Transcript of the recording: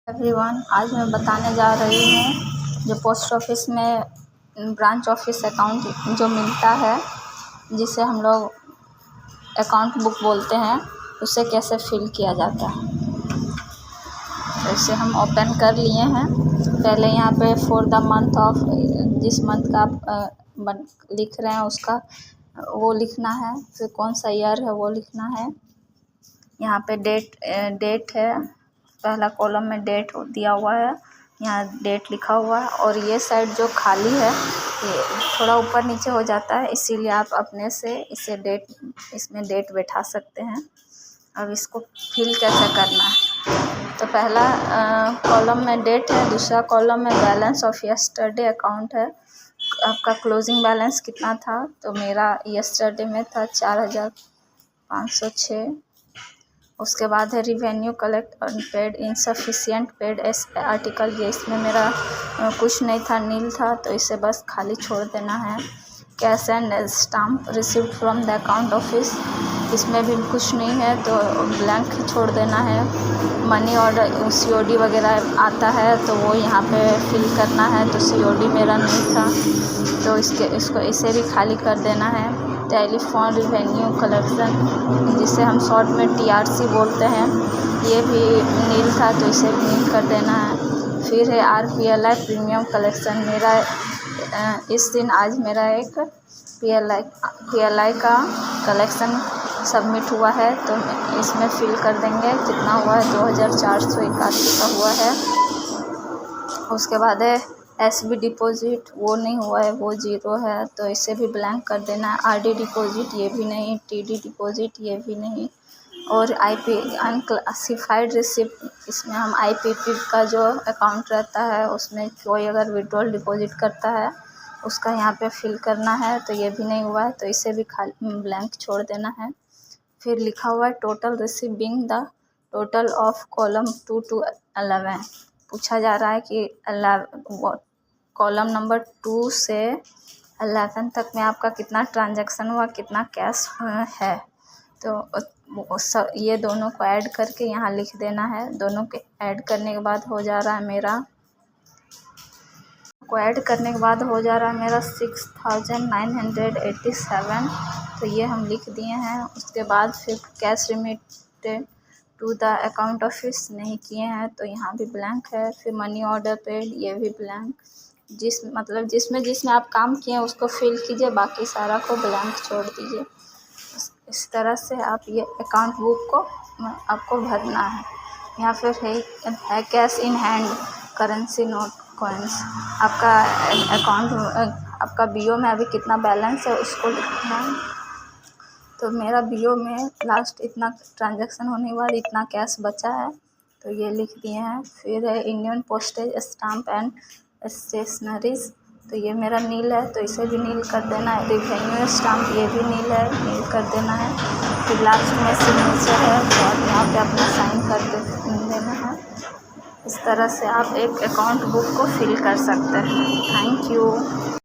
Everyone, आज मैं बताने जा रही हूँ जो पोस्ट ऑफिस में ब्रांच ऑफिस अकाउंट जो मिलता है, जिसे हम लोग अकाउंट बुक बोलते हैं, उसे कैसे फिल किया जाता है। तो इसे हम ओपन कर लिए हैं। पहले यहाँ पे फॉर द मंथ ऑफ, जिस मंथ का आप लिख रहे हैं उसका वो लिखना है। फिर कौन सा ईयर है वो लिखना है। यहाँ पे डेट है, पहला कॉलम में डेट दिया हुआ है, यहाँ डेट लिखा हुआ है। और ये साइड जो खाली है ये थोड़ा ऊपर नीचे हो जाता है, इसीलिए आप अपने से इसमें डेट बैठा सकते हैं। अब इसको फिल कैसे करना है, तो पहला कॉलम में डेट है, दूसरा कॉलम में बैलेंस ऑफ यस्टरडे अकाउंट है। आपका क्लोजिंग बैलेंस कितना था, तो मेरा यस्टरडे में था 4,506। उसके बाद है revenue collect unpaid insufficient paid as article, ये इसमें मेरा कुछ नहीं था, नील था, तो इसे बस खाली छोड़ देना है। Cash and stamp received from the account office, इसमें भी कुछ नहीं है तो ब्लैंक छोड़ देना है। मनी ऑर्डर COD वगैरह आता है तो वो यहाँ पे फिल करना है, तो COD मेरा नहीं था तो इसे भी खाली कर देना है। टेलीफोन रिवेन्यू कलेक्शन, जिसे हम शॉर्ट में TRC बोलते हैं, ये भी नील था तो इसे भी नील कर देना है। फिर है RPLI प्रीमियम कलेक्शन, मेरा इस दिन आज मेरा एक PLI का कलेक्शन सबमिट हुआ है, तो इसमें फिल कर देंगे कितना हुआ है, 2,481 का हुआ है। उसके बाद है SB डिपॉजिट, वो नहीं हुआ है, वो 0 है, तो इसे भी ब्लैंक कर देना है। RD डिपॉजिट, ये भी नहीं। TD डिपॉजिट, ये भी नहीं। और IP अनक्लासिफाइड रिसिप्ट, इसमें हम IPP का जो अकाउंट रहता है उसमें कोई अगर विड्रॉल डिपॉजिट करता है उसका यहाँ पे फिल करना है, तो ये भी नहीं हुआ है, तो इसे भी खाली ब्लैंक छोड़ देना है। फिर लिखा हुआ है total receipt being the total of column 2 to 11, पूछा जा रहा है कि कॉलम नंबर 2 से 11 तक में आपका कितना ट्रांजैक्शन हुआ, कितना कैश है। तो ये दोनों को ऐड करके यहाँ लिख देना है। दोनों के ऐड करने के बाद हो जा रहा है मेरा 6,987, तो ये हम लिख दिए हैं। उसके बाद फिर cash remitted to the account office नहीं किए हैं, तो यहाँ भी ब्लैंक है। फिर मनी ऑर्डर पेड, ये भी ब्लैंक। जिसमें आप काम किए हैं उसको फिल कीजिए, बाकी सारा को ब्लैंक छोड़ दीजिए। इस तरह से आप ये अकाउंट बुक को आपको भरना है। यहाँ फिर है cash in hand, currency note, coins. आपका अकाउंट, आपका BO में अभी कितना बैलेंस है उसको लिखना है। तो मेरा BO में लास्ट इतना ट्रांजैक्शन होने के बाद इतना कैश बचा है, तो ये लिख दिए हैं। फिर है Indian postage stamp and stationeries, तो ये मेरा नील है, तो इसे भी नील कर देना है। रिवेन्यू स्टाम्प, ये भी नील है, नील कर देना है। फिर लास्ट में सिग्नेचर है, तो आप यहाँ पे अपना साइन कर देना है। इस तरह से आप एक अकाउंट बुक को फिल कर सकते हैं। Thank you.